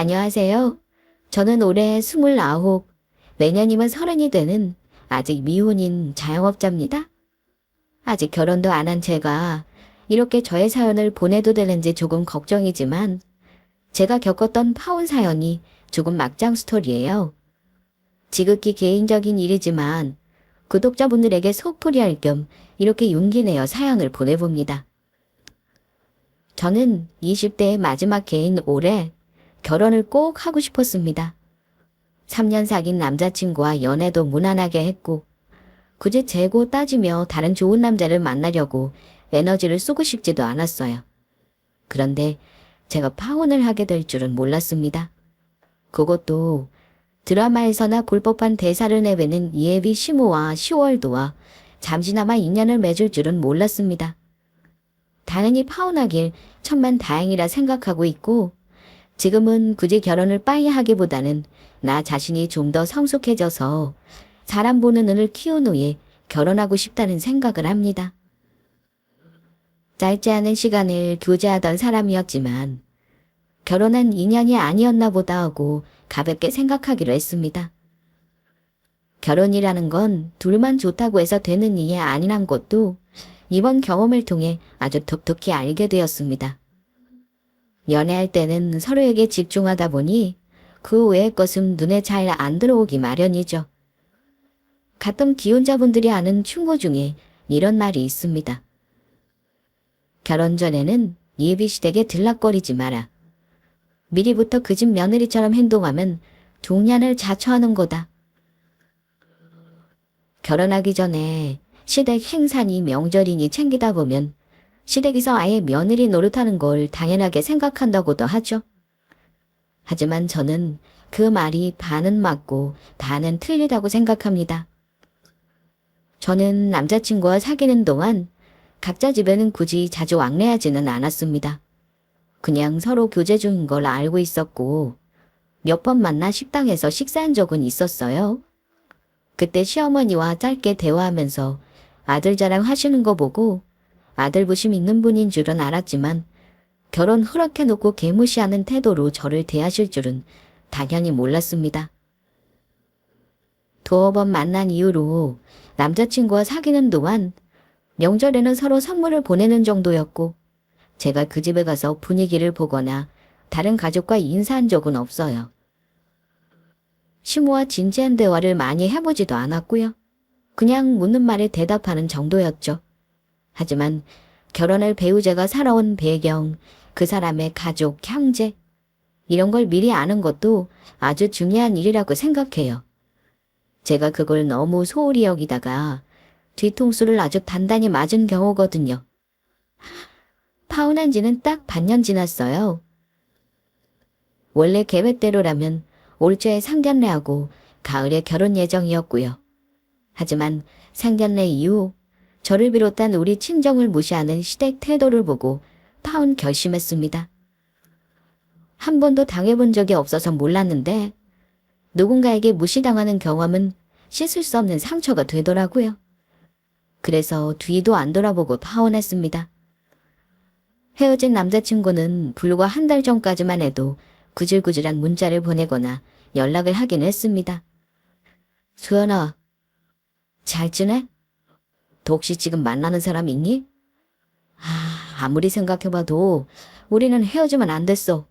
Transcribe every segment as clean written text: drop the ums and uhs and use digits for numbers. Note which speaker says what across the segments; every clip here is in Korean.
Speaker 1: 안녕하세요. 저는 올해 29, 내년이면 30이 되는 아직 미혼인 자영업자입니다. 아직 결혼도 안 한 제가 이렇게 저의 사연을 보내도 되는지 조금 걱정이지만 제가 겪었던 파혼 사연이 조금 막장 스토리예요. 지극히 개인적인 일이지만 구독자분들에게 속풀이할 겸 이렇게 용기 내어 사연을 보내봅니다. 저는 20대의 마지막 해인 올해 결혼을 꼭 하고 싶었습니다. 3년 사귄 남자친구와 연애도 무난하게 했고 굳이 재고 따지며 다른 좋은 남자를 만나려고 에너지를 쓰고 싶지도 않았어요. 그런데 제가 파혼을 하게 될 줄은 몰랐습니다. 그것도 드라마에서나 볼 법한 대사를 내뱉는 예비 시모와 시월도와 잠시나마 인연을 맺을 줄은 몰랐습니다. 당연히 파혼하길 천만 다행이라 생각하고 있고 지금은 굳이 결혼을 빨리 하기보다는 나 자신이 좀 더 성숙해져서 사람 보는 눈을 키운 후에 결혼하고 싶다는 생각을 합니다. 짧지 않은 시간을 교제하던 사람이었지만 결혼한 인연이 아니었나 보다 하고 가볍게 생각하기로 했습니다. 결혼이라는 건 둘만 좋다고 해서 되는 일이 아니란 것도 이번 경험을 통해 아주 톡톡히 알게 되었습니다. 연애할 때는 서로에게 집중하다 보니 그 외의 것은 눈에 잘 안 들어오기 마련이죠. 가끔 기혼자분들이 아는 충고 중에 이런 말이 있습니다. 결혼 전에는 예비시댁에 들락거리지 마라. 미리부터 그 집 며느리처럼 행동하면 종년을 자처하는 거다. 결혼하기 전에 시댁 행사니 명절이니 챙기다 보면 시댁에서 아예 며느리 노릇하는 걸 당연하게 생각한다고도 하죠. 하지만 저는 그 말이 반은 맞고 반은 틀리다고 생각합니다. 저는 남자친구와 사귀는 동안 각자 집에는 굳이 자주 왕래하지는 않았습니다. 그냥 서로 교제 중인 걸 알고 있었고 몇 번 만나 식당에서 식사한 적은 있었어요. 그때 시어머니와 짧게 대화하면서 아들 자랑 하시는 거 보고 아들 부심 있는 분인 줄은 알았지만 결혼 허락해놓고 개무시하는 태도로 저를 대하실 줄은 당연히 몰랐습니다. 두어 번 만난 이후로 남자친구와 사귀는 동안 명절에는 서로 선물을 보내는 정도였고 제가 그 집에 가서 분위기를 보거나 다른 가족과 인사한 적은 없어요. 시모와 진지한 대화를 많이 해보지도 않았고요. 그냥 묻는 말에 대답하는 정도였죠. 하지만 결혼을 배우자가 살아온 배경, 그 사람의 가족, 형제 이런 걸 미리 아는 것도 아주 중요한 일이라고 생각해요. 제가 그걸 너무 소홀히 여기다가 뒤통수를 아주 단단히 맞은 경우거든요. 파혼한 지는 딱 반년 지났어요. 원래 계획대로라면 올 초에 상견례하고 가을에 결혼 예정이었고요. 하지만 상견례 이후 저를 비롯한 우리 친정을 무시하는 시댁 태도를 보고 파혼 결심했습니다. 한 번도 당해본 적이 없어서 몰랐는데 누군가에게 무시당하는 경험은 씻을 수 없는 상처가 되더라고요. 그래서 뒤도 안 돌아보고 파혼했습니다. 헤어진 남자친구는 불과 한 달 전까지만 해도 구질구질한 문자를 보내거나 연락을 하긴 했습니다. 수연아, 잘 지내? 너 혹시 지금 만나는 사람 있니? 아무리 생각해봐도 우리는 헤어지면 안 됐어.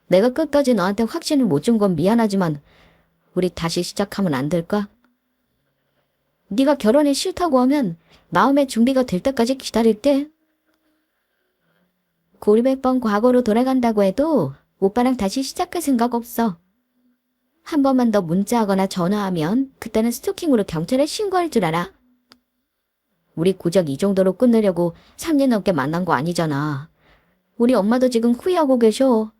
Speaker 1: 내가 끝까지 너한테 확신을 못 준 건 미안하지만 우리 다시 시작하면 안 될까? 네가 결혼이 싫다고 하면 마음의 준비가 될 때까지 기다릴게. 고리백 번 과거로 돌아간다고 해도 오빠랑 다시 시작할 생각 없어. 한 번만 더 문자하거나 전화하면 그때는 스토킹으로 경찰에 신고할 줄 알아. 우리 고작 이 정도로 끝내려고 3년 넘게 만난 거 아니잖아. 우리 엄마도 지금 후회하고 계셔.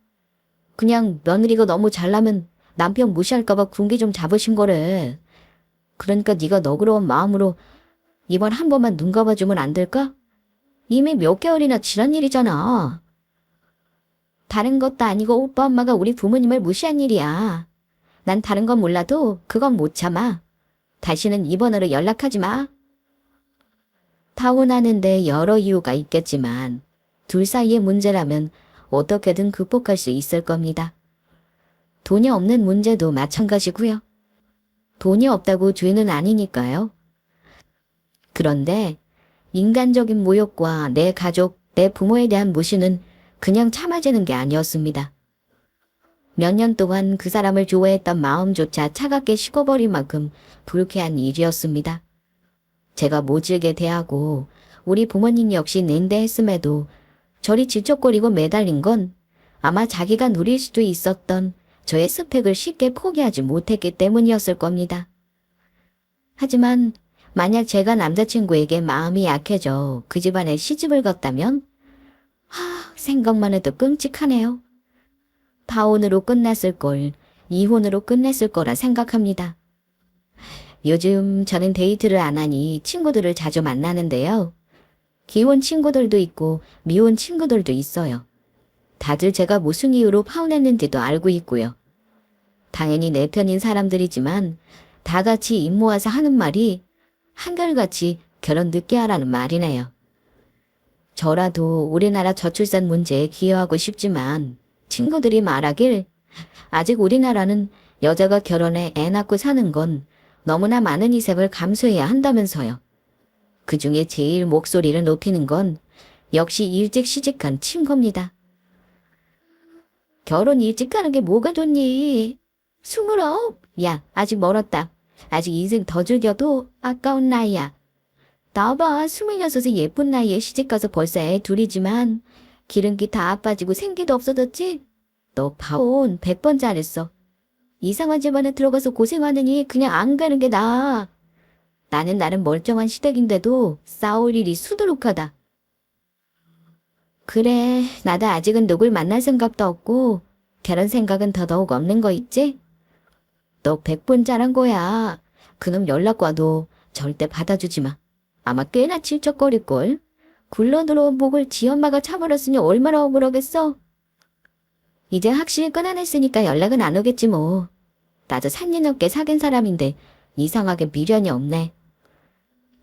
Speaker 1: 그냥 며느리가 너무 잘나면 남편 무시할까봐 군기 좀 잡으신 거래. 그러니까 네가 너그러운 마음으로 이번 한 번만 눈 감아주면 안 될까? 이미 몇 개월이나 지난 일이잖아. 다른 것도 아니고 오빠 엄마가 우리 부모님을 무시한 일이야. 난 다른 건 몰라도 그건 못 참아. 다시는 이 번호로 연락하지 마. 타고나는데 여러 이유가 있겠지만 둘 사이의 문제라면 어떻게든 극복할 수 있을 겁니다. 돈이 없는 문제도 마찬가지고요. 돈이 없다고 죄는 아니니까요. 그런데 인간적인 모욕과 내 가족, 내 부모에 대한 무시는 그냥 참아지는 게 아니었습니다. 몇 년 동안 그 사람을 좋아했던 마음조차 차갑게 식어버릴 만큼 불쾌한 일이었습니다. 제가 모질게 대하고 우리 부모님 역시 냉대했음에도 저리 질척거리고 매달린 건 아마 자기가 누릴 수도 있었던 저의 스펙을 쉽게 포기하지 못했기 때문이었을 겁니다. 하지만 만약 제가 남자친구에게 마음이 약해져 그 집안에 시집을 갔다면 생각만 해도 끔찍하네요. 파혼으로 끝났을 걸 이혼으로 끝냈을 거라 생각합니다. 요즘 저는 데이트를 안 하니 친구들을 자주 만나는데요. 기혼 친구들도 있고 미혼 친구들도 있어요. 다들 제가 무슨 이유로 파혼했는지도 알고 있고요. 당연히 내 편인 사람들이지만 다 같이 입 모아서 하는 말이 한결같이 결혼 늦게 하라는 말이네요. 저라도 우리나라 저출산 문제에 기여하고 싶지만 친구들이 말하길 아직 우리나라는 여자가 결혼해 애 낳고 사는 건 너무나 많은 희생을 감수해야 한다면서요. 그중에 제일 목소리를 높이는 건 역시 일찍 시집간 친구입니다. 결혼 일찍 가는 게 뭐가 좋니? 29? 야, 아직 멀었다. 아직 인생 더 즐겨도 아까운 나이야. 나봐, 26에 예쁜 나이에 시집가서 벌써 애 둘이지만 기름기 다 빠지고 생기도 없어졌지? 너 파혼 100번 잘했어. 이상한 집안에 들어가서 고생하느니 그냥 안 가는 게 나아. 나는 나름 멀쩡한 시댁인데도 싸울 일이 수두룩하다. 그래, 나도 아직은 누굴 만날 생각도 없고 결혼 생각은 더더욱 없는 거 있지? 너 100번 잘한 거야. 그놈 연락 와도 절대 받아주지 마. 아마 꽤나 질척거릴걸. 굴러 들어온 복을 지 엄마가 차버렸으니 얼마나 억울하겠어. 이제 확실히 끊어냈으니까 연락은 안 오겠지 뭐. 나도 3년 넘게 사귄 사람인데 이상하게 미련이 없네.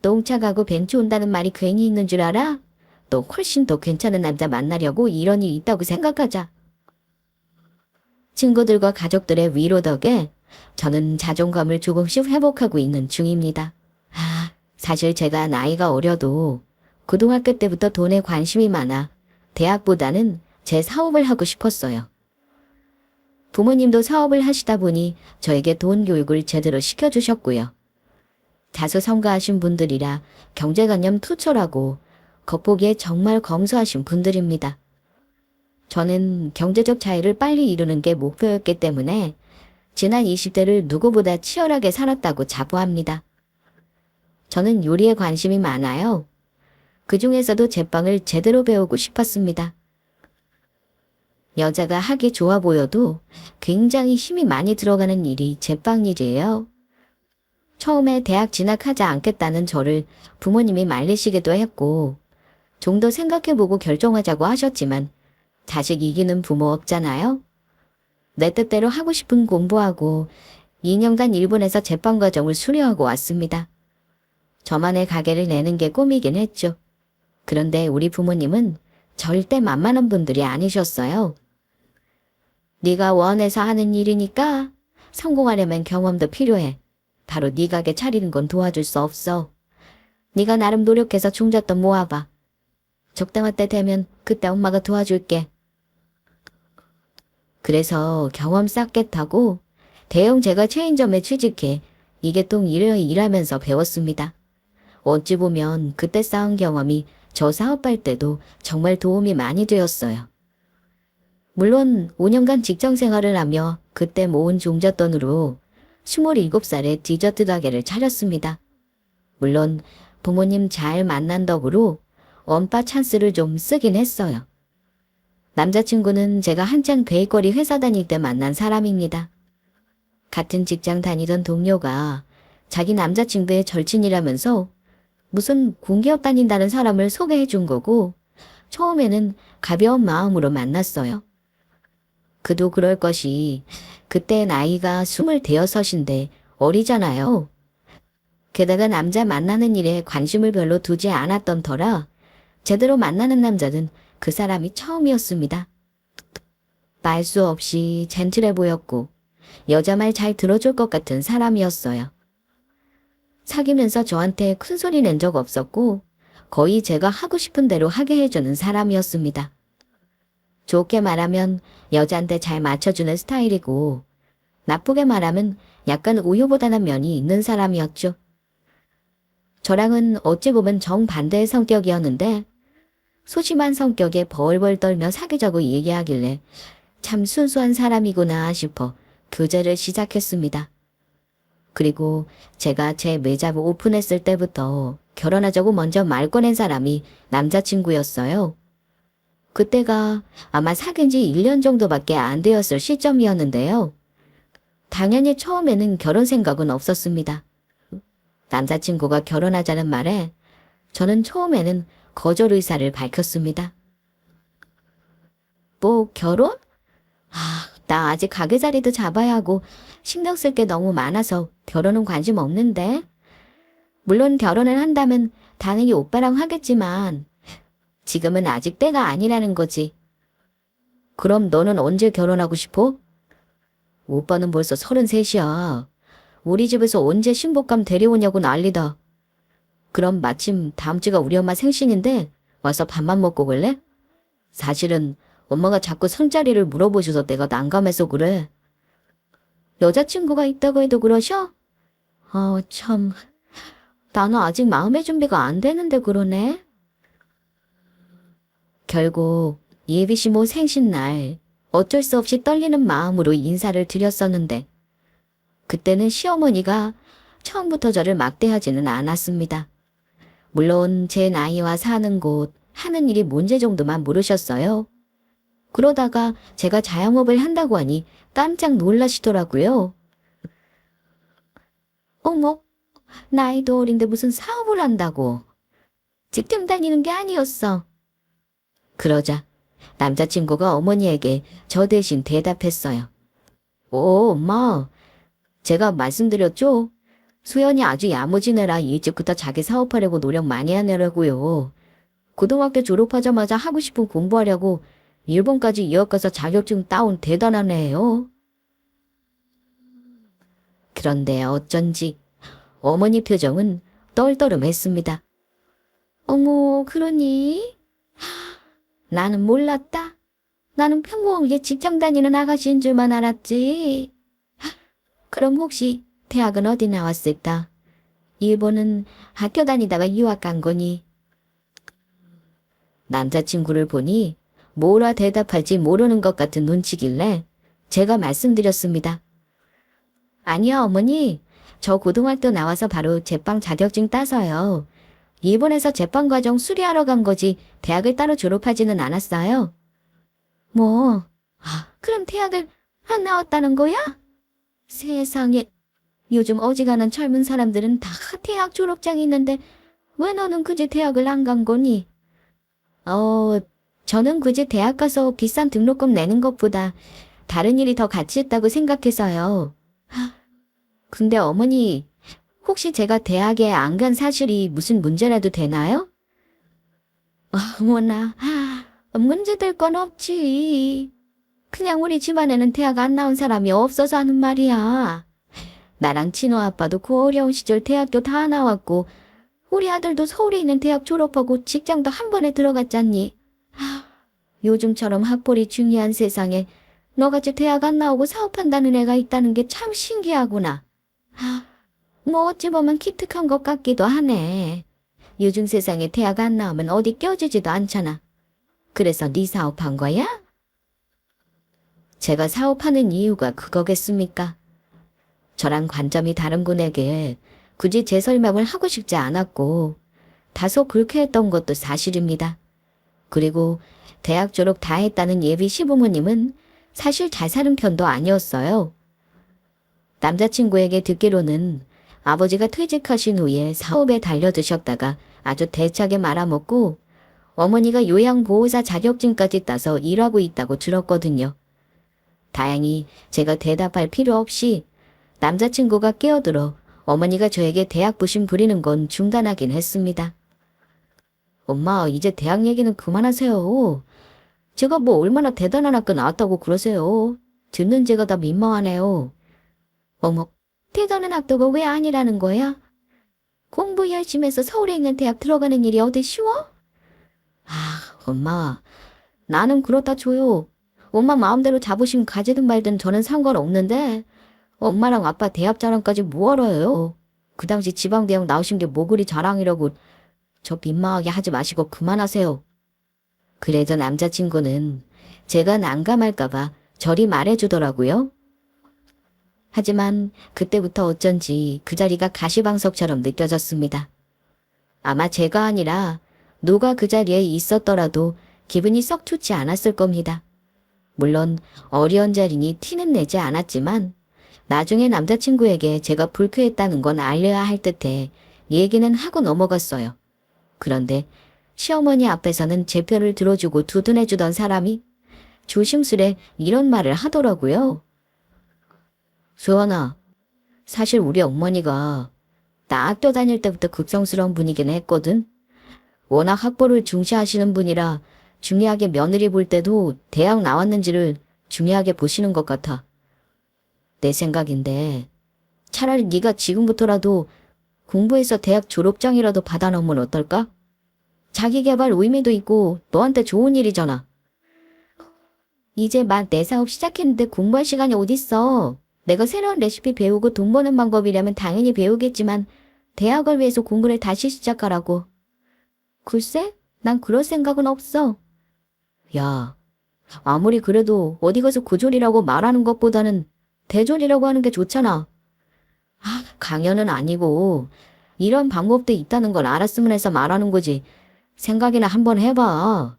Speaker 1: 똥차 가고 벤츠 온다는 말이 괜히 있는 줄 알아? 너 훨씬 더 괜찮은 남자 만나려고 이런 일이 있다고 생각하자. 친구들과 가족들의 위로 덕에 저는 자존감을 조금씩 회복하고 있는 중입니다. 사실 제가 나이가 어려도 고등학교 때부터 돈에 관심이 많아 대학보다는 제 사업을 하고 싶었어요. 부모님도 사업을 하시다 보니 저에게 돈 교육을 제대로 시켜주셨고요. 자수성가하신 분들이라 경제관념 투철하고 겉보기에 정말 검소하신 분들입니다. 저는 경제적 자유를 빨리 이루는 게 목표였기 때문에 지난 20대를 누구보다 치열하게 살았다고 자부합니다. 저는 요리에 관심이 많아요. 그 중에서도 제빵을 제대로 배우고 싶었습니다. 여자가 하기 좋아 보여도 굉장히 힘이 많이 들어가는 일이 제빵 일이에요. 처음에 대학 진학하지 않겠다는 저를 부모님이 말리시기도 했고 좀 더 생각해보고 결정하자고 하셨지만 자식 이기는 부모 없잖아요. 내 뜻대로 하고 싶은 공부하고 2년간 일본에서 제빵 과정을 수료하고 왔습니다. 저만의 가게를 내는 게 꿈이긴 했죠. 그런데 우리 부모님은 절대 만만한 분들이 아니셨어요. 네가 원해서 하는 일이니까 성공하려면 경험도 필요해. 바로 네 가게 차리는 건 도와줄 수 없어. 네가 나름 노력해서 종잣돈 모아봐. 적당할 때 되면 그때 엄마가 도와줄게. 그래서 경험 쌓겠다고 대형 제과 체인점에 취직해 이개통 일하면서 배웠습니다. 어찌 보면 그때 쌓은 경험이 저 사업할 때도 정말 도움이 많이 되었어요. 물론 5년간 직장 생활을 하며 그때 모은 종잣돈으로 27살에 디저트 가게를 차렸습니다. 물론 부모님 잘 만난 덕으로 원바 찬스를 좀 쓰긴 했어요. 남자친구는 제가 한창 베이커리 회사 다닐 때 만난 사람입니다. 같은 직장 다니던 동료가 자기 남자친구의 절친이라면서 무슨 공기업 다닌다는 사람을 소개해 준 거고 처음에는 가벼운 마음으로 만났어요. 그도 그럴 것이 그때 나이가 26인데 어리잖아요. 게다가 남자 만나는 일에 관심을 별로 두지 않았던 터라 제대로 만나는 남자는 그 사람이 처음이었습니다. 말 수 없이 젠틀해 보였고 여자 말 잘 들어줄 것 같은 사람이었어요. 사귀면서 저한테 큰 소리 낸 적 없었고 거의 제가 하고 싶은 대로 하게 해주는 사람이었습니다. 좋게 말하면 여자한테 잘 맞춰주는 스타일이고 나쁘게 말하면 약간 우유보다는 면이 있는 사람이었죠. 저랑은 어찌 보면 정반대의 성격이었는데 소심한 성격에 벌벌 떨며 사귀자고 얘기하길래 참 순수한 사람이구나 싶어 교제를 시작했습니다. 그리고 제가 제 매장 오픈했을 때부터 결혼하자고 먼저 말 꺼낸 사람이 남자친구였어요. 그때가 아마 사귄 지 1년 정도밖에 안 되었을 시점이었는데요. 당연히 처음에는 결혼 생각은 없었습니다. 남자친구가 결혼하자는 말에 저는 처음에는 거절 의사를 밝혔습니다. 뭐 결혼? 나 아직 가게 자리도 잡아야 하고 신경 쓸 게 너무 많아서 결혼은 관심 없는데. 물론 결혼을 한다면 당연히 오빠랑 하겠지만 지금은 아직 때가 아니라는 거지. 그럼 너는 언제 결혼하고 싶어? 오빠는 벌써 33이야. 우리 집에서 언제 신부감 데려오냐고 난리다. 그럼 마침 다음 주가 우리 엄마 생신인데 와서 밥만 먹고 갈래? 사실은 엄마가 자꾸 술자리를 물어보셔서 내가 난감해서 그래. 여자친구가 있다고 해도 그러셔? 참. 나는 아직 마음의 준비가 안 되는데 그러네. 결국 예비 시모 생신날 어쩔 수 없이 떨리는 마음으로 인사를 드렸었는데 그때는 시어머니가 처음부터 저를 막대하지는 않았습니다. 물론 제 나이와 사는 곳, 하는 일이 뭔지 정도만 물으셨어요. 그러다가 제가 자영업을 한다고 하니 깜짝 놀라시더라고요. 어머, 나이도 어린데 무슨 사업을 한다고. 직장 다니는 게 아니었어. 그러자 남자친구가 어머니에게 저 대신 대답했어요. 엄마, 제가 말씀드렸죠? 수연이 아주 야무지느라 일찍부터 자기 사업하려고 노력 많이 하느라고요. 고등학교 졸업하자마자 하고 싶은 공부하려고 일본까지 유학 가서 자격증 따온 대단한 애예요. 그런데 어쩐지 어머니 표정은 떨떠름했습니다. 어머, 그러니? 나는 몰랐다. 나는 평범하게 직장 다니는 아가씨인 줄만 알았지. 그럼 혹시 대학은 어디 나왔을까? 일본은 학교 다니다가 유학 간 거니? 남자친구를 보니 뭐라 대답할지 모르는 것 같은 눈치길래 제가 말씀드렸습니다. 아니요, 어머니. 저 고등학교 나와서 바로 제빵 자격증 따서요. 일본에서 제빵 과정 수리하러 간 거지 대학을 따로 졸업하지는 않았어요. 뭐, 그럼 대학을 안 나왔다는 거야? 세상에, 요즘 어지간한 젊은 사람들은 다 대학 졸업장이 있는데 왜 너는 그제 대학을 안 간 거니? 저는 그제 대학 가서 비싼 등록금 내는 것보다 다른 일이 더 가치 있다고 생각해서요. 근데 어머니, 혹시 제가 대학에 안 간 사실이 무슨 문제라도 되나요? 어머나, 문제될 건 없지. 그냥 우리 집안에는 대학 안 나온 사람이 없어서 하는 말이야. 나랑 친호 아빠도 그 어려운 시절 대학교 다 나왔고 우리 아들도 서울에 있는 대학 졸업하고 직장도 한 번에 들어갔잖니. 요즘처럼 학벌이 중요한 세상에 너같이 대학 안 나오고 사업한다는 애가 있다는 게 참 신기하구나. 뭐 어찌 보면 기특한 것 같기도 하네. 요즘 세상에 대학 안 나오면 어디 껴지지도 않잖아. 그래서 네 사업한 거야? 제가 사업하는 이유가 그거겠습니까? 저랑 관점이 다른 분에게 굳이 제 설명을 하고 싶지 않았고 다소 불쾌했던 것도 사실입니다. 그리고 대학 졸업 다 했다는 예비 시부모님은 사실 잘 사는 편도 아니었어요. 남자친구에게 듣기로는 아버지가 퇴직하신 후에 사업에 달려드셨다가 아주 대차게 말아먹고 어머니가 요양보호사 자격증까지 따서 일하고 있다고 들었거든요. 다행히 제가 대답할 필요 없이 남자친구가 끼어들어 어머니가 저에게 대학 부심 부리는 건 중단하긴 했습니다. 엄마, 이제 대학 얘기는 그만하세요. 제가 뭐 얼마나 대단한 학교 나왔다고 그러세요. 듣는 제가 다 민망하네요. 어머, 태도는 앞두고 왜 아니라는 거야? 공부 열심히 해서 서울에 있는 대학 들어가는 일이 어디 쉬워? 엄마, 나는 그렇다 줘요. 엄마 마음대로 자부심 가지든 말든 저는 상관없는데 엄마랑 아빠 대학 자랑까지 뭐하러 해요? 그 당시 지방대학 나오신 게 뭐 그리 자랑이라고 저 민망하게 하지 마시고 그만하세요. 그래도 남자친구는 제가 난감할까봐 저리 말해주더라고요. 하지만 그때부터 어쩐지 그 자리가 가시방석처럼 느껴졌습니다. 아마 제가 아니라 누가 그 자리에 있었더라도 기분이 썩 좋지 않았을 겁니다. 물론 어려운 자리니 티는 내지 않았지만 나중에 남자친구에게 제가 불쾌했다는 건 알려야 할 듯해 얘기는 하고 넘어갔어요. 그런데 시어머니 앞에서는 제 편을 들어주고 두둔해주던 사람이 조심스레 이런 말을 하더라고요. 수원아, 사실 우리 어머니가 나 학교 다닐 때부터 극성스러운 분이긴 했거든. 워낙 학벌을 중시하시는 분이라 중요하게 며느리 볼 때도 대학 나왔는지를 중요하게 보시는 것 같아. 내 생각인데 차라리 네가 지금부터라도 공부해서 대학 졸업장이라도 받아놓으면 어떨까? 자기계발 의미도 있고 너한테 좋은 일이잖아. 이제 막 내 사업 시작했는데 공부할 시간이 어딨어. 내가 새로운 레시피 배우고 돈 버는 방법이라면 당연히 배우겠지만 대학을 위해서 공부를 다시 시작하라고. 글쎄, 난 그럴 생각은 없어. 야, 아무리 그래도 어디 가서 고졸이라고 말하는 것보다는 대졸이라고 하는 게 좋잖아. 강연은 아니고 이런 방법도 있다는 걸 알았으면 해서 말하는 거지. 생각이나 한번 해봐.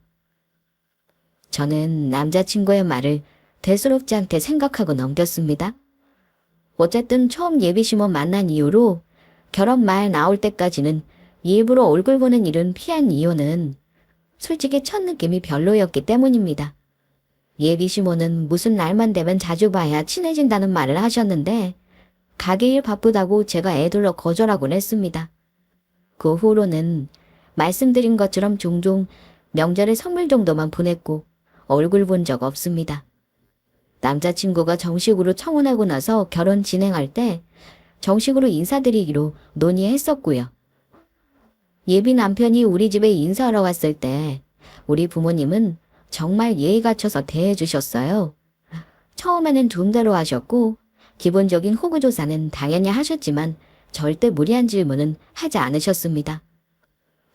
Speaker 1: 저는 남자친구의 말을 대수롭지 않게 생각하고 넘겼습니다. 어쨌든 처음 예비심원 만난 이후로 결혼 말 나올 때까지는 일부러 얼굴 보는 일은 피한 이유는 솔직히 첫 느낌이 별로였기 때문입니다. 예비심원은 무슨 날만 되면 자주 봐야 친해진다는 말을 하셨는데 가게 일 바쁘다고 제가 애들러 거절하곤 했습니다. 그 후로는 말씀드린 것처럼 종종 명절에 선물 정도만 보냈고 얼굴 본 적 없습니다. 남자친구가 정식으로 청혼하고 나서 결혼 진행할 때 정식으로 인사드리기로 논의했었고요. 예비 남편이 우리 집에 인사하러 왔을 때 우리 부모님은 정말 예의 갖춰서 대해주셨어요. 처음에는 둔대로 하셨고 기본적인 호구조사는 당연히 하셨지만 절대 무리한 질문은 하지 않으셨습니다.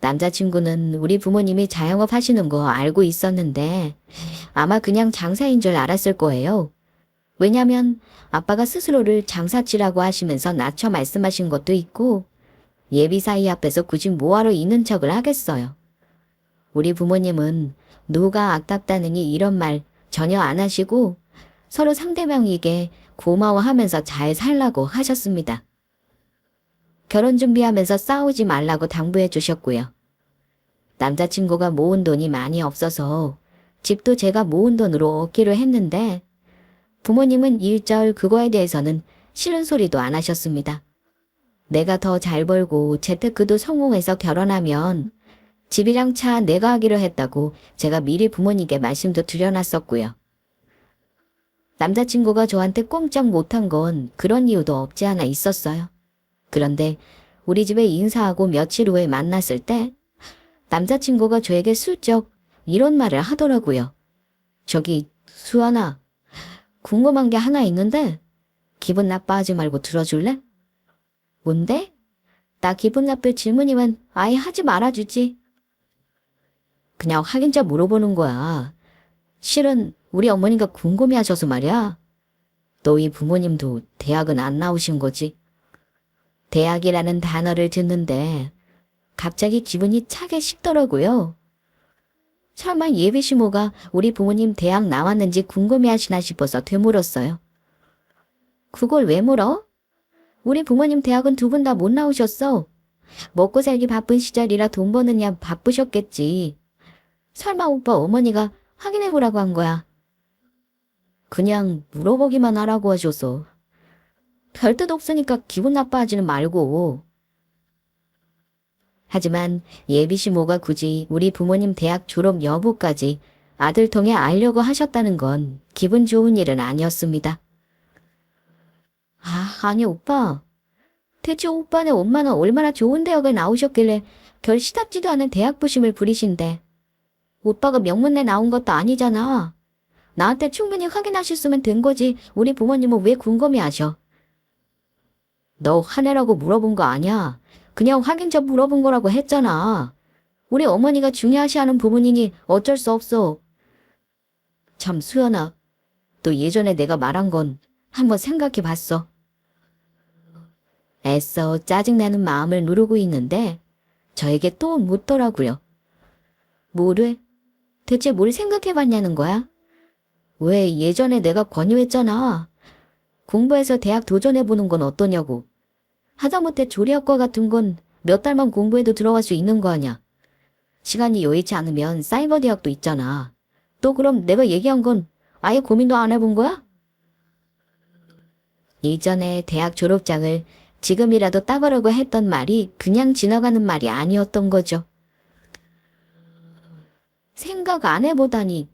Speaker 1: 남자친구는 우리 부모님이 자영업 하시는 거 알고 있었는데 아마 그냥 장사인 줄 알았을 거예요. 왜냐면 아빠가 스스로를 장사치라고 하시면서 낮춰 말씀하신 것도 있고 예비 사이 앞에서 굳이 뭐하러 있는 척을 하겠어요. 우리 부모님은 누가 아깝다느니 이런 말 전혀 안 하시고 서로 상대방에게 고마워하면서 잘 살라고 하셨습니다. 결혼 준비하면서 싸우지 말라고 당부해 주셨고요. 남자친구가 모은 돈이 많이 없어서 집도 제가 모은 돈으로 얻기로 했는데 부모님은 일절 그거에 대해서는 싫은 소리도 안 하셨습니다. 내가 더 잘 벌고 재테크도 성공해서 결혼하면 집이랑 차 내가 하기로 했다고 제가 미리 부모님께 말씀도 드려놨었고요. 남자친구가 저한테 꼼짝 못한 건 그런 이유도 없지 않아 있었어요. 그런데 우리 집에 인사하고 며칠 후에 만났을 때 남자친구가 저에게 슬쩍 이런 말을 하더라고요. 저기 수아나, 궁금한 게 하나 있는데 기분 나빠하지 말고 들어줄래? 뭔데? 나 기분 나쁠 질문이면 아예 하지 말아주지. 그냥 확인자 물어보는 거야. 실은 우리 어머니가 궁금해하셔서 말이야. 너희 부모님도 대학은 안 나오신 거지? 대학이라는 단어를 듣는데 갑자기 기분이 차게 식더라고요. 설마 예비시모가 우리 부모님 대학 나왔는지 궁금해하시나 싶어서 되물었어요. 그걸 왜 물어? 우리 부모님 대학은 두 분 다 못 나오셨어. 먹고 살기 바쁜 시절이라 돈 버느냐 바쁘셨겠지. 설마 오빠 어머니가 확인해보라고 한 거야. 그냥 물어보기만 하라고 하셔서. 별 뜻 없으니까 기분 나빠하지는 말고. 하지만 예비시모가 굳이 우리 부모님 대학 졸업 여부까지 아들 통해 알려고 하셨다는 건 기분 좋은 일은 아니었습니다. 아니 오빠. 대체 오빠는 엄마는 얼마나 좋은 대학을 나오셨길래 결 시답지도 않은 대학 부심을 부리신데. 오빠가 명문대 나온 것도 아니잖아. 나한테 충분히 확인하셨으면 된 거지. 우리 부모님은 왜 궁금해하셔? 너 화내라고 물어본 거 아니야. 그냥 확인점 물어본 거라고 했잖아. 우리 어머니가 중요하시하는 부분이니 어쩔 수 없어. 참 수연아, 또 예전에 내가 말한 건 한번 생각해 봤어. 애써 짜증나는 마음을 누르고 있는데 저에게 또 묻더라고요. 뭐래? 대체 뭘 생각해 봤냐는 거야? 왜 예전에 내가 권유했잖아. 공부해서 대학 도전해보는 건 어떠냐고. 하다못해 조리학과 같은 건 몇 달만 공부해도 들어갈 수 있는 거 아냐. 시간이 여의치 않으면 사이버 대학도 있잖아. 또 그럼 내가 얘기한 건 아예 고민도 안 해본 거야? 이전에 대학 졸업장을 지금이라도 따보려고 했던 말이 그냥 지나가는 말이 아니었던 거죠. 생각 안 해보다니.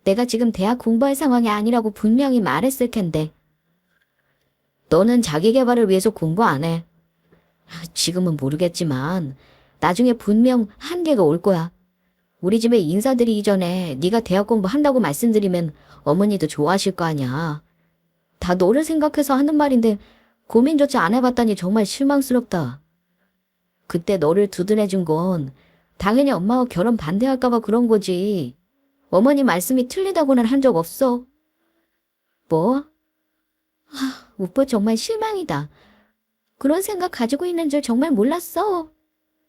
Speaker 1: 내가 지금 대학 공부할 상황이 아니라고 분명히 말했을 텐데. 너는 자기 개발을 위해서 공부 안 해. 지금은 모르겠지만 나중에 분명 한계가 올 거야. 우리 집에 인사드리기 전에 네가 대학 공부한다고 말씀드리면 어머니도 좋아하실 거 아니야. 다 너를 생각해서 하는 말인데 고민조차 안 해봤다니 정말 실망스럽다. 그때 너를 두둔해준 건 당연히 엄마와 결혼 반대할까 봐 그런 거지. 어머니 말씀이 틀리다고는 한 적 없어. 뭐? 오빠 정말 실망이다. 그런 생각 가지고 있는 줄 정말 몰랐어.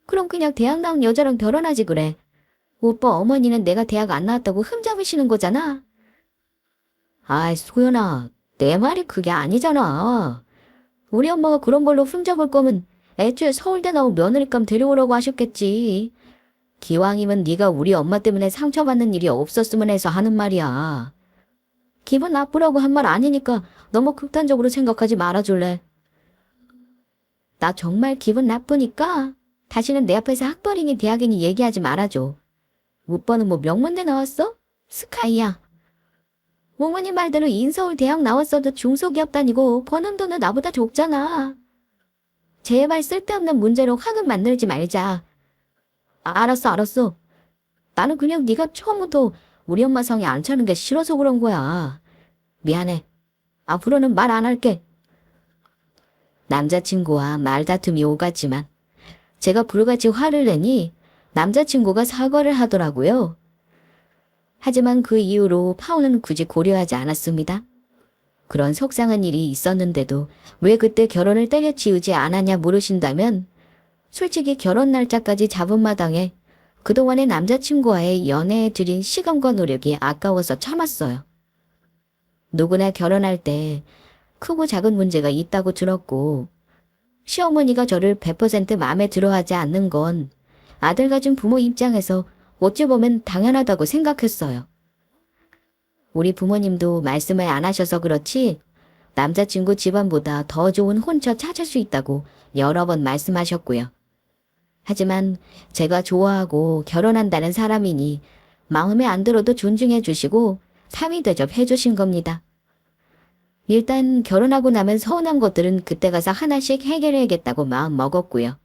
Speaker 1: 그럼 그냥 대학 나온 여자랑 결혼하지 그래. 오빠 어머니는 내가 대학 안 나왔다고 흠잡으시는 거잖아. 소연아, 내 말이 그게 아니잖아. 우리 엄마가 그런 걸로 흠잡을 거면 애초에 서울대 나온 며느리감 데려오라고 하셨겠지. 기왕이면 네가 우리 엄마 때문에 상처받는 일이 없었으면 해서 하는 말이야. 기분 나쁘라고 한 말 아니니까 너무 극단적으로 생각하지 말아줄래. 나 정말 기분 나쁘니까 다시는 내 앞에서 학벌이니 대학이니 얘기하지 말아줘. 오빠는 뭐 명문대 나왔어? 스카이야. 어머니 말대로 인서울 대학 나왔어도 중소기업 다니고 버는 돈은 나보다 적잖아. 제발 쓸데없는 문제로 화금 만들지 말자. 알았어. 나는 그냥 네가 처음부터 우리 엄마 성에 안 차는 게 싫어서 그런 거야. 미안해. 앞으로는 말 안 할게. 남자친구와 말다툼이 오갔지만 제가 불같이 화를 내니 남자친구가 사과를 하더라고요. 하지만 그 이후로 파오는 굳이 고려하지 않았습니다. 그런 속상한 일이 있었는데도 왜 그때 결혼을 때려치우지 않았냐 물으신다면 솔직히 결혼 날짜까지 잡은 마당에 그동안의 남자친구와의 연애에 들인 시간과 노력이 아까워서 참았어요. 누구나 결혼할 때 크고 작은 문제가 있다고 들었고 시어머니가 저를 100% 마음에 들어하지 않는 건 아들 가진 부모 입장에서 어찌 보면 당연하다고 생각했어요. 우리 부모님도 말씀을 안 하셔서 그렇지 남자친구 집안보다 더 좋은 혼처 찾을 수 있다고 여러 번 말씀하셨고요. 하지만 제가 좋아하고 결혼한다는 사람이니 마음에 안 들어도 존중해 주시고 삼위 대접해 주신 겁니다. 일단 결혼하고 나면 서운한 것들은 그때 가서 하나씩 해결해야겠다고 마음 먹었고요.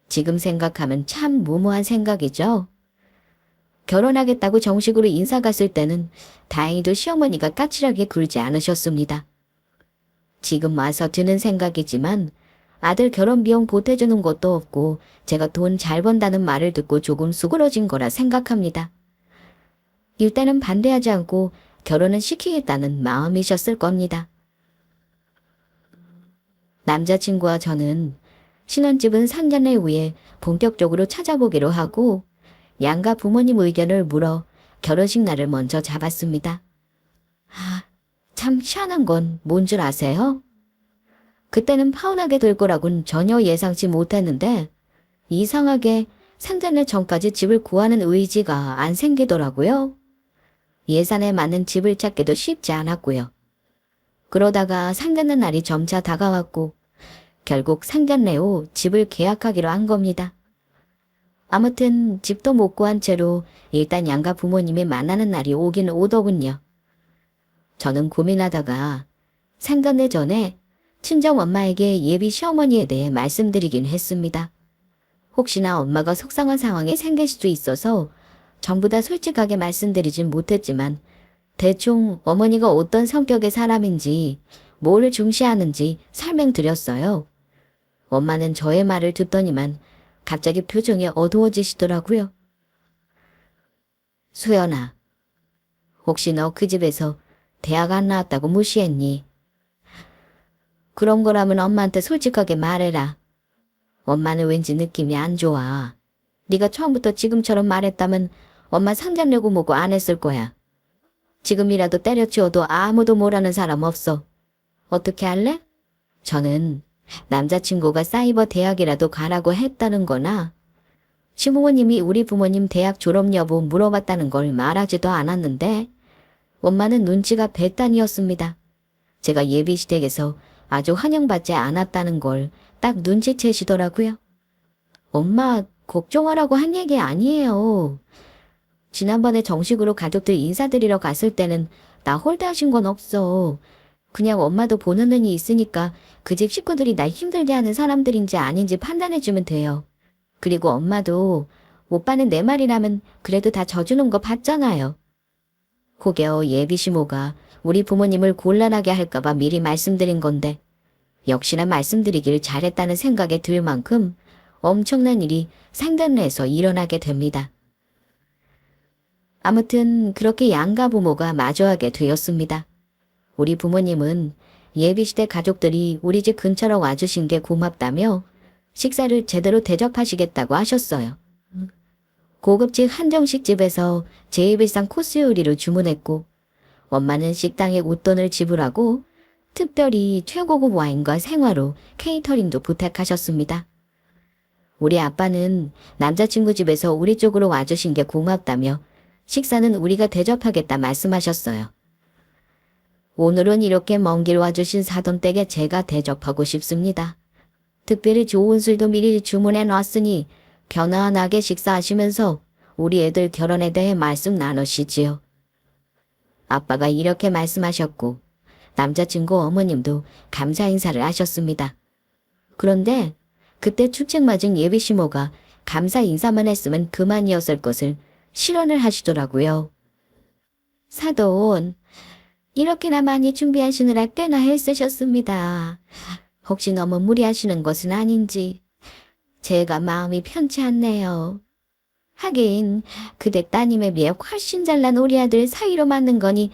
Speaker 1: 지금 생각하면 참 무모한 생각이죠. 결혼하겠다고 정식으로 인사 갔을 때는 다행히도 시어머니가 까칠하게 굴지 않으셨습니다. 지금 와서 드는 생각이지만 아들 결혼 비용 보태주는 것도 없고 제가 돈 잘 번다는 말을 듣고 조금 수그러진 거라 생각합니다. 일단은 반대하지 않고 결혼은 시키겠다는 마음이셨을 겁니다. 남자친구와 저는 신혼집은 상견례 후에 본격적으로 찾아보기로 하고 양가 부모님 의견을 물어 결혼식 날을 먼저 잡았습니다. 참 희한한 건 뭔 줄 아세요? 그때는 파혼하게 될 거라고는 전혀 예상치 못했는데 이상하게 상견례 전까지 집을 구하는 의지가 안 생기더라고요. 예산에 맞는 집을 찾기도 쉽지 않았고요. 그러다가 상견례 날이 점차 다가왔고 결국 상견례 후 집을 계약하기로 한 겁니다. 아무튼 집도 못 구한 채로 일단 양가 부모님이 만나는 날이 오긴 오더군요. 저는 고민하다가 상견례 전에 친정 엄마에게 예비 시어머니에 대해 말씀드리긴 했습니다. 혹시나 엄마가 속상한 상황이 생길 수도 있어서 전부 다 솔직하게 말씀드리진 못했지만 대충 어머니가 어떤 성격의 사람인지 뭐를 중시하는지 설명드렸어요. 엄마는 저의 말을 듣더니만 갑자기 표정이 어두워지시더라고요. 수연아, 혹시 너 그 집에서 대학 안 나왔다고 무시했니? 그런 거라면 엄마한테 솔직하게 말해라. 엄마는 왠지 느낌이 안 좋아. 네가 처음부터 지금처럼 말했다면 엄마 상견례고 뭐고 안 했을 거야. 지금이라도 때려치워도 아무도 모르는 사람 없어. 어떻게 할래? 저는 남자친구가 사이버 대학이라도 가라고 했다는 거나 시부모님이 우리 부모님 대학 졸업 여부 물어봤다는 걸 말하지도 않았는데 엄마는 눈치가 배단이었습니다. 제가 예비시댁에서 아주 환영받지 않았다는 걸 딱 눈치채시더라고요. 엄마 걱정하라고 한 얘기 아니에요. 지난번에 정식으로 가족들 인사드리러 갔을 때는 나 홀대하신 건 없어. 그냥 엄마도 보는 눈이 있으니까 그 집 식구들이 날 힘들게 하는 사람들인지 아닌지 판단해주면 돼요. 그리고 엄마도 오빠는 내 말이라면 그래도 다 져주는 거 봤잖아요. 혹여 예비시모가 우리 부모님을 곤란하게 할까봐 미리 말씀드린 건데 역시나 말씀드리길 잘했다는 생각에 들 만큼 엄청난 일이 상견례에서 일어나게 됩니다. 아무튼 그렇게 양가 부모가 마주하게 되었습니다. 우리 부모님은 예비시대 가족들이 우리 집 근처로 와주신 게 고맙다며 식사를 제대로 대접하시겠다고 하셨어요. 고급집 한정식 집에서 제일 비싼 코스 요리를 주문했고 엄마는 식당에 웃돈을 지불하고 특별히 최고급 와인과 생화로 케이터링도 부탁하셨습니다. 우리 아빠는 남자친구 집에서 우리 쪽으로 와주신 게 고맙다며 식사는 우리가 대접하겠다 말씀하셨어요. 오늘은 이렇게 먼 길 와주신 사돈댁에 제가 대접하고 싶습니다. 특별히 좋은 술도 미리 주문해 놨으니 편안하게 식사하시면서 우리 애들 결혼에 대해 말씀 나누시지요. 아빠가 이렇게 말씀하셨고 남자친구 어머님도 감사 인사를 하셨습니다. 그런데 그때 축책 맞은 예비시모가 감사 인사만 했으면 그만이었을 것을 실언을 하시더라고요. 사돈, 이렇게나 많이 준비하시느라 꽤나 애쓰셨습니다. 혹시 너무 무리하시는 것은 아닌지 제가 마음이 편치 않네요. 하긴 그대 따님에 비해 훨씬 잘난 우리 아들 사이로 맞는 거니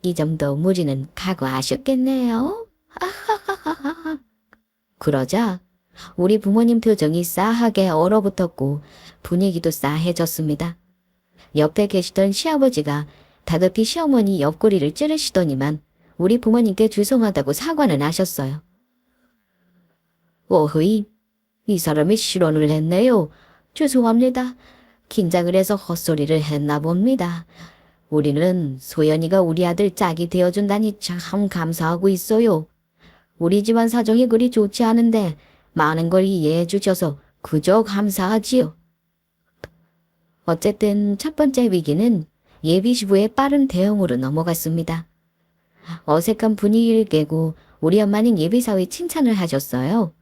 Speaker 1: 이 정도 무리는 각오하셨겠네요. 아하하하하. 그러자 우리 부모님 표정이 싸하게 얼어붙었고 분위기도 싸해졌습니다. 옆에 계시던 시아버지가 다급히 시어머니 옆구리를 찌르시더니만 우리 부모님께 죄송하다고 사과는 하셨어요. 어허이, 이 사람이 실언을 했네요. 죄송합니다. 긴장을 해서 헛소리를 했나 봅니다. 우리는 소연이가 우리 아들 짝이 되어준다니 참 감사하고 있어요. 우리 집안 사정이 그리 좋지 않은데 많은 걸 이해해 주셔서 그저 감사하지요. 어쨌든 첫 번째 위기는 예비시부의 빠른 대응으로 넘어갔습니다. 어색한 분위기를 깨고 우리 엄마는 예비사위 칭찬을 하셨어요.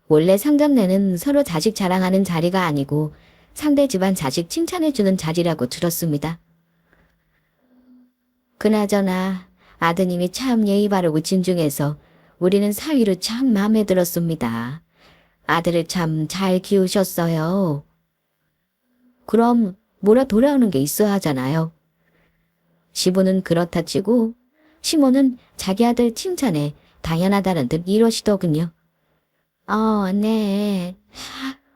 Speaker 1: 원래 상견례는 서로 자식 자랑하는 자리가 아니고 상대 집안 자식 칭찬해주는 자리라고 들었습니다. 그나저나 아드님이 참 예의 바르고 진중해서 우리는 사위로 참 마음에 들었습니다. 아들을 참 잘 키우셨어요. 그럼 뭐라 돌아오는 게 있어야 하잖아요. 시부는 그렇다 치고 시모는 자기 아들 칭찬에 당연하다는 듯 이러시더군요. 네.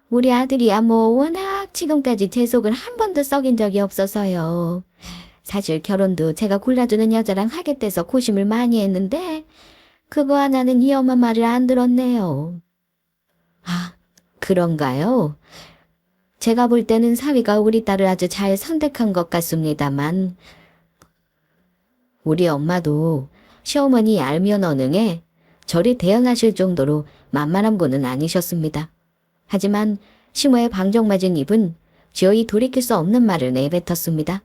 Speaker 1: 우리 아들이야 뭐 워낙 지금까지 제 속을 한 번도 썩인 적이 없어서요. 사실 결혼도 제가 골라주는 여자랑 하겠대서 고심을 많이 했는데 그거 하나는 이 엄마 말을 안 들었네요. 아, 그런가요? 제가 볼 때는 사위가 우리 딸을 아주 잘 선택한 것 같습니다만 우리 엄마도 시어머니 알면 어능에 저를 대응하실 정도로 만만한 분은 아니셨습니다. 하지만 시모의 방정맞은 입은 지어이 돌이킬 수 없는 말을 내뱉었습니다.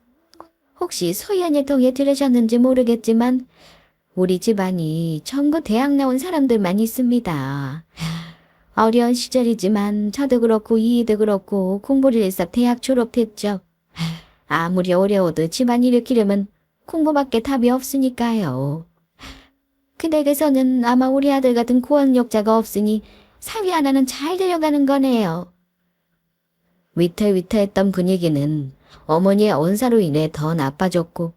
Speaker 1: 혹시 소연이 통해 들으셨는지 모르겠지만 우리 집안이 전부 대학 나온 사람들만 있습니다. 어려운 시절이지만 저도 그렇고 이이도 그렇고 공부를 해서 대학 졸업했죠. 아무리 어려워도 집안 일으키려면 공부밖에 답이 없으니까요. 그 댁에서는 아마 우리 아들 같은 고학력자가 없으니 사위 하나는 잘 되려가는 거네요. 위태위태했던 분위기는 어머니의 언사로 인해 더 나빠졌고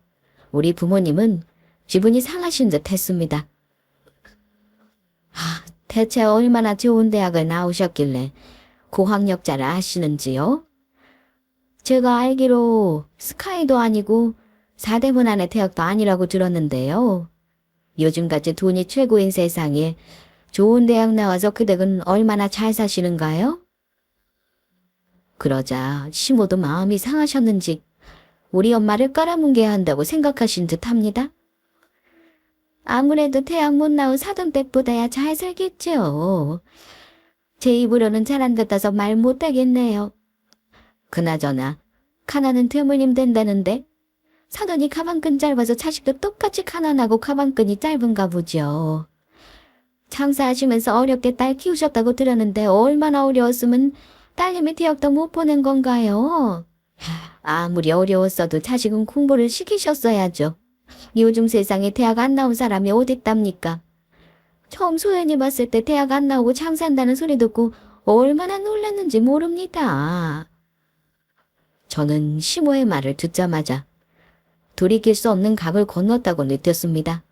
Speaker 1: 우리 부모님은 기분이 상하신 듯 했습니다. 대체 얼마나 좋은 대학을 나오셨길래 고학력자를 아시는지요? 제가 알기로 스카이도 아니고 사대문 안의 대학도 아니라고 들었는데요. 요즘같이 돈이 최고인 세상에 좋은 대학 나와서 그 댁은 얼마나 잘 사시는가요? 그러자 시모도 마음이 상하셨는지 우리 엄마를 깔아뭉개야 한다고 생각하신 듯합니다. 아무래도 대학 못 나온 사돈댁보다야 잘 살겠죠. 제 입으로는 잘 안 같아서 말 못하겠네요. 그나저나 가난은 드물림 된다는데 사돈이 가방끈 짧아서 자식도 똑같이 가난하고 가방끈이 짧은가 보죠. 장사하시면서 어렵게 딸 키우셨다고 들었는데 얼마나 어려웠으면 딸내미 대학도 못 보낸 건가요? 아무리 어려웠어도 자식은 공부를 시키셨어야죠. 요즘 세상에 대학 안 나온 사람이 어딨답니까? 처음 소연이 봤을 때 대학 안 나오고 장사한다는 소리 듣고 얼마나 놀랐는지 모릅니다. 저는 시모의 말을 듣자마자 돌이킬 수 없는 강을 건넜다고 느꼈습니다.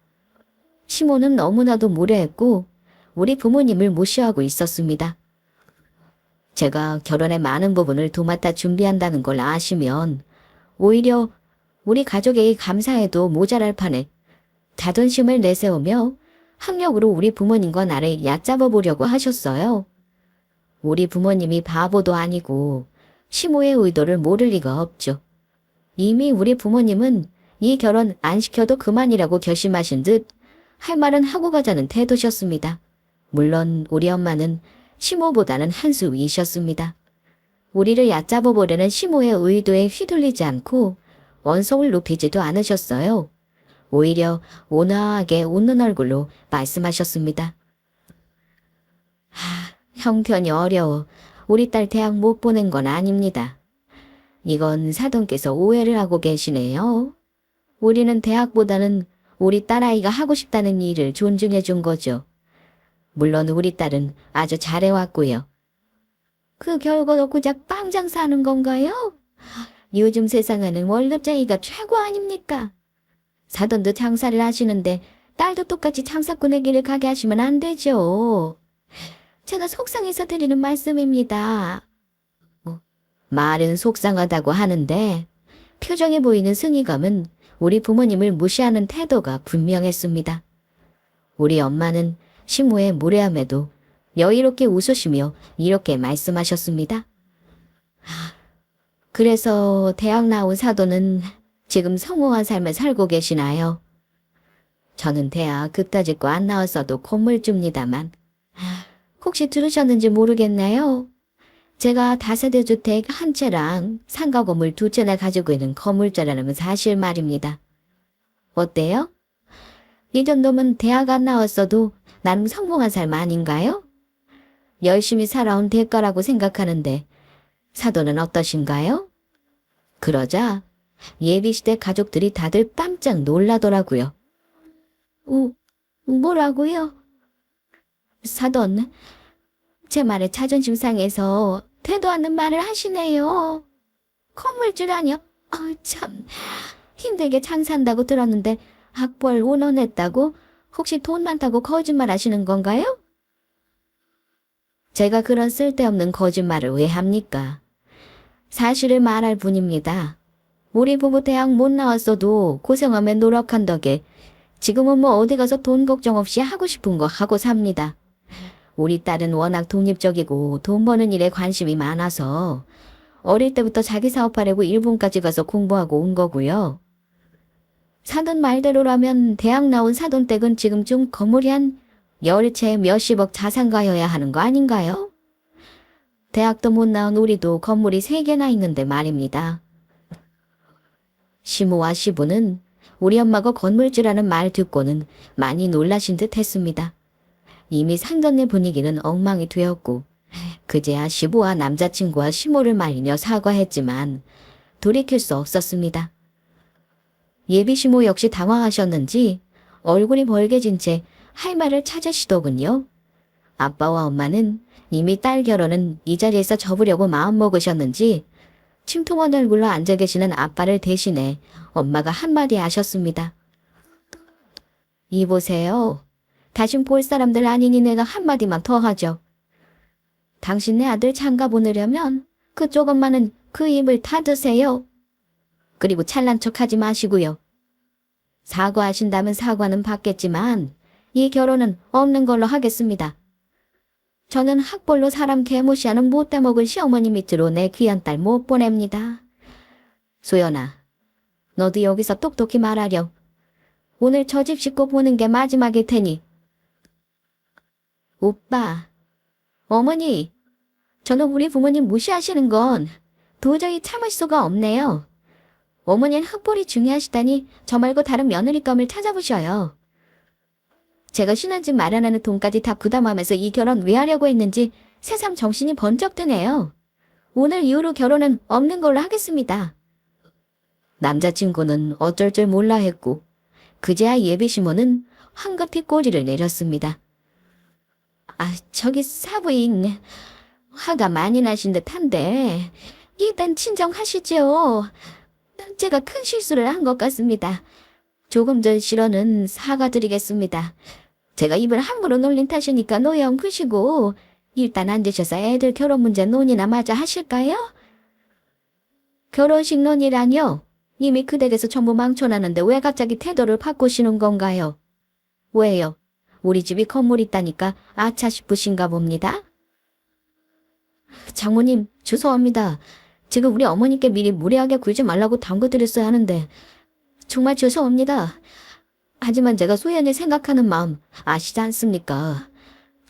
Speaker 1: 시모는 너무나도 무례했고 우리 부모님을 무시하고 있었습니다. 제가 결혼의 많은 부분을 도맡아 준비한다는 걸 아시면 오히려 우리 가족에게 감사해도 모자랄 판에 자존심을 내세우며 학력으로 우리 부모님과 나를 얕잡아 보려고 하셨어요. 우리 부모님이 바보도 아니고 시모의 의도를 모를 리가 없죠. 이미 우리 부모님은 이 결혼 안 시켜도 그만이라고 결심하신 듯 할 말은 하고 가자는 태도셨습니다. 물론 우리 엄마는 시모보다는 한 수 위이셨습니다. 우리를 얕잡아 보려는 시모의 의도에 휘둘리지 않고 원성을 높이지도 않으셨어요. 오히려 온화하게 웃는 얼굴로 말씀하셨습니다. 형편이 어려워 우리 딸 대학 못 보낸 건 아닙니다. 이건 사돈께서 오해를 하고 계시네요. 우리는 대학보다는 우리 딸아이가 하고 싶다는 일을 존중해 준 거죠. 물론 우리 딸은 아주 잘해왔고요. 그 결과도 고작 빵 장사하는 건가요? 요즘 세상에는 월급쟁이가 최고 아닙니까? 사돈도 장사를 하시는데 딸도 똑같이 장사꾼의 길을 가게 하시면 안 되죠. 제가 속상해서 드리는 말씀입니다. 말은 속상하다고 하는데 표정에 보이는 승의감은 우리 부모님을 무시하는 태도가 분명했습니다. 우리 엄마는 시모의 무례함에도 여유롭게 웃으시며 이렇게 말씀하셨습니다. 그래서 대학 나온 사돈은 지금 성공한 삶을 살고 계시나요? 저는 대학 그따짓 거 안 나왔어도 건물주입니다만 혹시 들으셨는지 모르겠나요? 제가 다세대 주택 한 채랑 상가 건물 두 채나 가지고 있는 건물주라는 사실 말입니다. 어때요? 이 정도면 대학 안 나왔어도 나름 성공한 삶 아닌가요? 열심히 살아온 대가라고 생각하는데 사돈은 어떠신가요? 그러자 예비시대 가족들이 다들 깜짝 놀라더라고요. 뭐라고요? 사돈, 제 말에 자존심 상해서 되도 않는 말을 하시네요. 건물주라뇨? 참, 힘들게 장사한다고 들었는데 학벌 운원했다고? 혹시 돈 많다고 거짓말 하시는 건가요? 제가 그런 쓸데없는 거짓말을 왜 합니까? 사실을 말할 뿐입니다. 우리 부부 대학 못 나왔어도 고생하며 노력한 덕에 지금은 뭐 어디 가서 돈 걱정 없이 하고 싶은 거 하고 삽니다. 우리 딸은 워낙 독립적이고 돈 버는 일에 관심이 많아서 어릴 때부터 자기 사업하려고 일본까지 가서 공부하고 온 거고요. 사돈 말대로라면 대학 나온 사돈댁은 지금쯤 건물이 한 10채 몇십억 자산가여야 하는 거 아닌가요? 대학도 못 나온 우리도 건물이 3개나 있는데 말입니다. 시모와 시부는 우리 엄마가 건물주라는 말 듣고는 많이 놀라신 듯 했습니다. 이미 상견례 분위기는 엉망이 되었고 그제야 시부와 남자친구와 시모를 말리며 사과했지만 돌이킬 수 없었습니다. 예비 시모 역시 당황하셨는지 얼굴이 벌개진 채 할 말을 찾으시더군요. 아빠와 엄마는 이미 딸 결혼은 이 자리에서 접으려고 마음먹으셨는지 침통한 얼굴로 앉아 계시는 아빠를 대신해 엄마가 한마디 하셨습니다. 이보세요. 다신 볼 사람들 아니니 내가 한마디만 더 하죠. 당신네 아들 장가 보내려면 그쪽 엄마는 그 입을 닫으세요. 그리고 찰난 척하지 마시고요. 사과하신다면 사과는 받겠지만 이 결혼은 없는 걸로 하겠습니다. 저는 학벌로 사람 개무시하는 못돼 먹을 시어머니 밑으로 내 귀한 딸 못 보냅니다. 소연아, 너도 여기서 똑똑히 말하렴. 오늘 저 집 식구 보는 게 마지막일 테니. 오빠, 어머니, 저는 우리 부모님 무시하시는 건 도저히 참을 수가 없네요. 어머니는 학벌이 중요하시다니 저 말고 다른 며느리감을 찾아보셔요. 제가 쉬는 집 마련하는 돈까지 다 부담하면서 이 결혼 왜 하려고 했는지 새삼 정신이 번쩍 드네요. 오늘 이후로 결혼은 없는 걸로 하겠습니다. 남자친구는 어쩔 줄 몰라 했고 그제야 예비 시모는 황급히 꼬리를 내렸습니다. 저기 사부인, 화가 많이 나신 듯한데 일단 진정하시죠. 제가 큰 실수를 한 것 같습니다. 조금 전 실언은 사과드리겠습니다. 제가 입을 함부로 놀린 탓이니까 노영 푸시고 일단 앉으셔서 애들 결혼 문제 논의나 마저 하실까요? 결혼식 논의라뇨? 이미 그 댁에서 전부 망쳐놨는데 왜 갑자기 태도를 바꾸시는 건가요? 왜요? 우리 집이 건물 있다니까 아차 싶으신가 봅니다. 장모님, 죄송합니다. 지금 우리 어머니께 미리 무례하게 굴지 말라고 당부드렸어야 하는데 정말 죄송합니다. 하지만 제가 소연이 생각하는 마음 아시지 않습니까?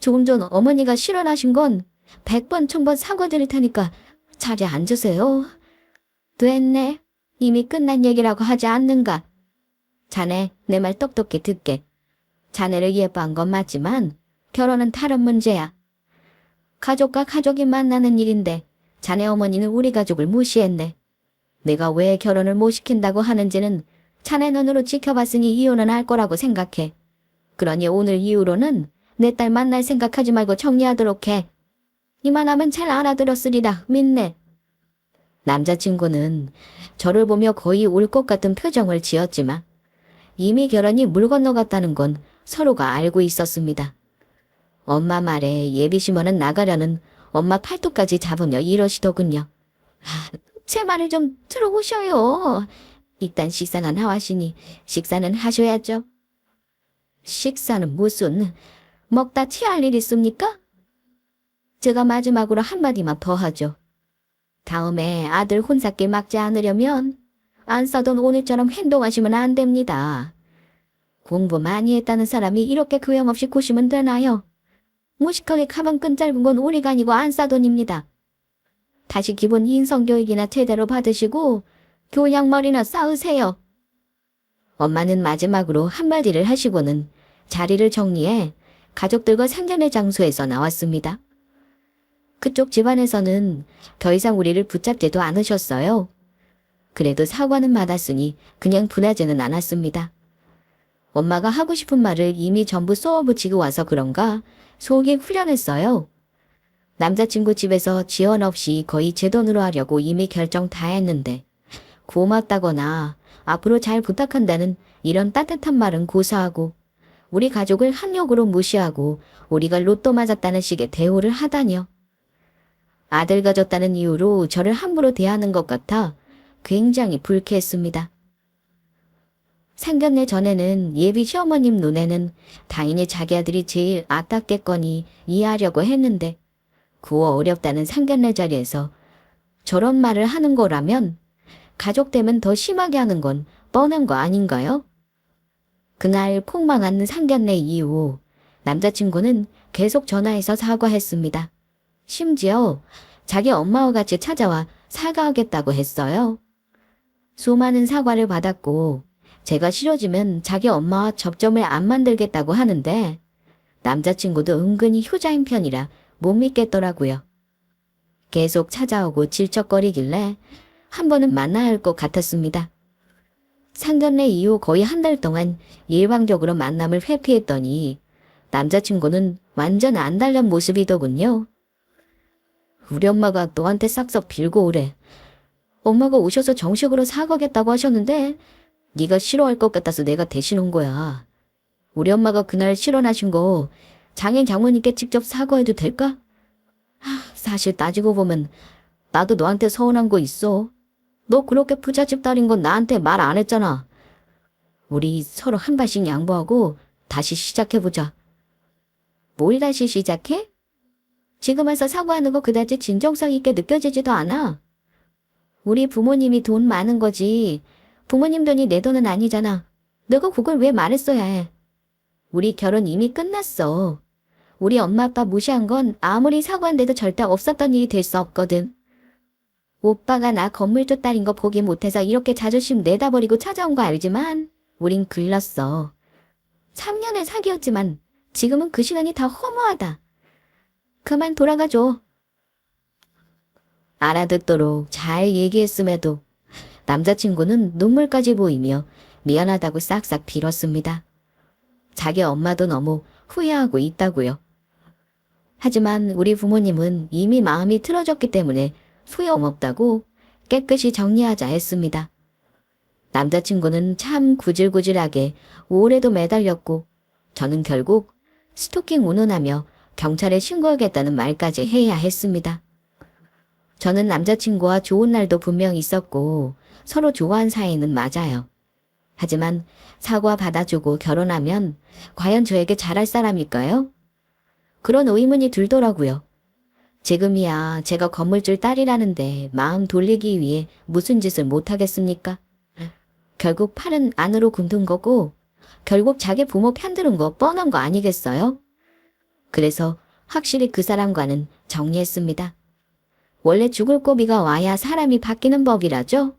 Speaker 1: 조금 전 어머니가 실언하신 건 100번 1000번 사과드릴 테니까 자리에 앉으세요. 됐네. 이미 끝난 얘기라고 하지 않는가? 자네 내 말 똑똑히 듣게. 자네를 예뻐한 건 맞지만 결혼은 다른 문제야. 가족과 가족이 만나는 일인데 자네 어머니는 우리 가족을 무시했네. 내가 왜 결혼을 못 시킨다고 하는지는 자네 눈으로 지켜봤으니 이유는 알 거라고 생각해. 그러니 오늘 이후로는 내 딸 만날 생각하지 말고 정리하도록 해. 이만하면 잘 알아들었으리라 믿네. 남자친구는 저를 보며 거의 울 것 같은 표정을 지었지만 이미 결혼이 물 건너갔다는 건 서로가 알고 있었습니다. 엄마 말에 예비 시모는 나가려는 엄마 팔뚝까지 잡으며 이러시더군요. 제 말을 좀 들어보셔요. 일단 식사는 하시니 식사는 하셔야죠. 식사는 무슨, 먹다 취할 일 있습니까? 제가 마지막으로 한마디만 더 하죠. 다음에 아들 혼사길 막지 않으려면 안 싸던 오늘처럼 행동하시면 안 됩니다. 공부 많이 했다는 사람이 이렇게 교양없이 구시면 되나요? 무식하게 가방 끈 짧은 건 우리가 아니고 안 싸돈입니다. 다시 기본 인성교육이나 제대로 받으시고 교양머리나 쌓으세요. 엄마는 마지막으로 한마디를 하시고는 자리를 정리해 가족들과 상견례 장소에서 나왔습니다. 그쪽 집안에서는 더 이상 우리를 붙잡지도 않으셨어요. 그래도 사과는 받았으니 그냥 분하지는 않았습니다. 엄마가 하고 싶은 말을 이미 전부 쏘아붙이고 와서 그런가 속이 후련했어요. 남자친구 집에서 지원 없이 거의 제 돈으로 하려고 이미 결정 다 했는데 고맙다거나 앞으로 잘 부탁한다는 이런 따뜻한 말은 고사하고 우리 가족을 학력으로 무시하고 우리가 로또 맞았다는 식의 대우를 하다니요. 아들 가졌다는 이유로 저를 함부로 대하는 것 같아 굉장히 불쾌했습니다. 상견례 전에는 예비 시어머님 눈에는 다인이 자기 아들이 제일 아깝겠거니 이해하려고 했는데 구워 어렵다는 상견례 자리에서 저런 말을 하는 거라면 가족됨은 더 심하게 하는 건 뻔한 거 아닌가요? 그날 폭망한 상견례 이후 남자친구는 계속 전화해서 사과했습니다. 심지어 자기 엄마와 같이 찾아와 사과하겠다고 했어요. 수많은 사과를 받았고 제가 싫어지면 자기 엄마와 접점을 안 만들겠다고 하는데 남자친구도 은근히 효자인 편이라 못 믿겠더라고요. 계속 찾아오고 질척거리길래 한 번은 만나야 할 것 같았습니다. 상견례 이후 거의 한 달 동안 일방적으로 만남을 회피했더니 남자친구는 완전 안달난 모습이더군요. 우리 엄마가 너한테 싹싹 빌고 오래. 엄마가 오셔서 정식으로 사과하겠다고 하셨는데 네가 싫어할 것 같아서 내가 대신 온 거야. 우리 엄마가 그날 실언하신 거 장인 장모님께 직접 사과해도 될까? 사실 따지고 보면 나도 너한테 서운한 거 있어. 너 그렇게 부잣집 딸인 건 나한테 말 안 했잖아. 우리 서로 한 발씩 양보하고 다시 시작해보자. 뭘 다시 시작해? 지금 와서 사과하는 거 그다지 진정성 있게 느껴지지도 않아. 우리 부모님이 돈 많은 거지. 부모님 돈이 내 돈은 아니잖아. 내가 그걸 왜 말했어야 해. 우리 결혼 이미 끝났어. 우리 엄마 아빠 무시한 건 아무리 사과한데도 절대 없었던 일이 될 수 없거든. 오빠가 나 건물주 딸인 거 포기 못해서 이렇게 자존심 내다버리고 찾아온 거 알지만 우린 글렀어. 3년을 사귀었지만 지금은 그 시간이 다 허무하다. 그만 돌아가줘. 알아듣도록 잘 얘기했음에도 남자친구는 눈물까지 보이며 미안하다고 싹싹 빌었습니다. 자기 엄마도 너무 후회하고 있다고요. 하지만 우리 부모님은 이미 마음이 틀어졌기 때문에 소용없다고 깨끗이 정리하자 했습니다. 남자친구는 참 구질구질하게 오래도 매달렸고 저는 결국 스토킹 운운하며 경찰에 신고하겠다는 말까지 해야 했습니다. 저는 남자친구와 좋은 날도 분명 있었고 서로 좋아한 사이는 맞아요. 하지만 사과 받아주고 결혼하면 과연 저에게 잘할 사람일까요? 그런 의문이 들더라고요. 지금이야 제가 건물줄 딸이라는데 마음 돌리기 위해 무슨 짓을 못하겠습니까? 결국 팔은 안으로 굽는 거고 결국 자기 부모 편드는 거 뻔한 거 아니겠어요? 그래서 확실히 그 사람과는 정리했습니다. 원래 죽을 고비가 와야 사람이 바뀌는 법이라죠?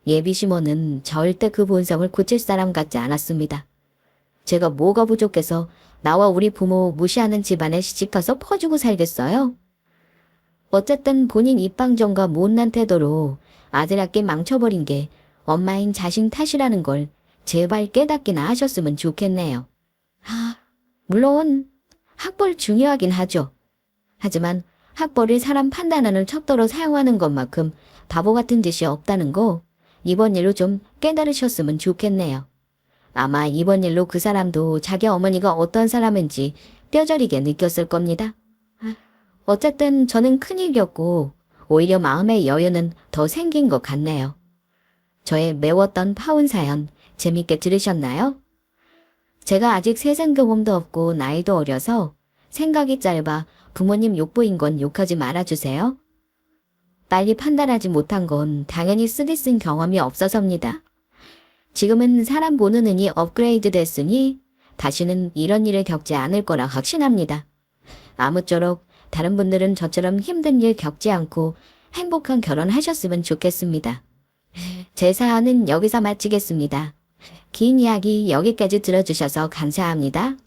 Speaker 1: 예비시모는 절대 그 본성을 고칠 사람 같지 않았습니다. 제가 뭐가 부족해서 나와 우리 부모 무시하는 집안에 시집가서 퍼주고 살겠어요? 어쨌든 본인 입방정과 못난 태도로 아들 학기 망쳐버린 게 엄마인 자신 탓이라는 걸 제발 깨닫기나 하셨으면 좋겠네요. 물론 학벌 중요하긴 하죠. 하지만 학벌을 사람 판단하는 척도로 사용하는 것만큼 바보 같은 짓이 없다는 거 이번 일로 좀 깨달으셨으면 좋겠네요. 아마 이번 일로 그 사람도 자기 어머니가 어떤 사람인지 뼈저리게 느꼈을 겁니다. 어쨌든 저는 큰일이었고 오히려 마음의 여유는 더 생긴 것 같네요. 저의 매웠던 파혼 사연 재밌게 들으셨나요? 제가 아직 세상 경험도 없고 나이도 어려서 생각이 짧아 부모님 욕보인 건 욕하지 말아주세요. 빨리 판단하지 못한 건 당연히 쓰디 쓴 경험이 없어서입니다. 지금은 사람 보는 눈이 업그레이드 됐으니 다시는 이런 일을 겪지 않을 거라 확신합니다. 아무쪼록 다른 분들은 저처럼 힘든 일 겪지 않고 행복한 결혼하셨으면 좋겠습니다. 제 사연은 여기서 마치겠습니다. 긴 이야기 여기까지 들어주셔서 감사합니다.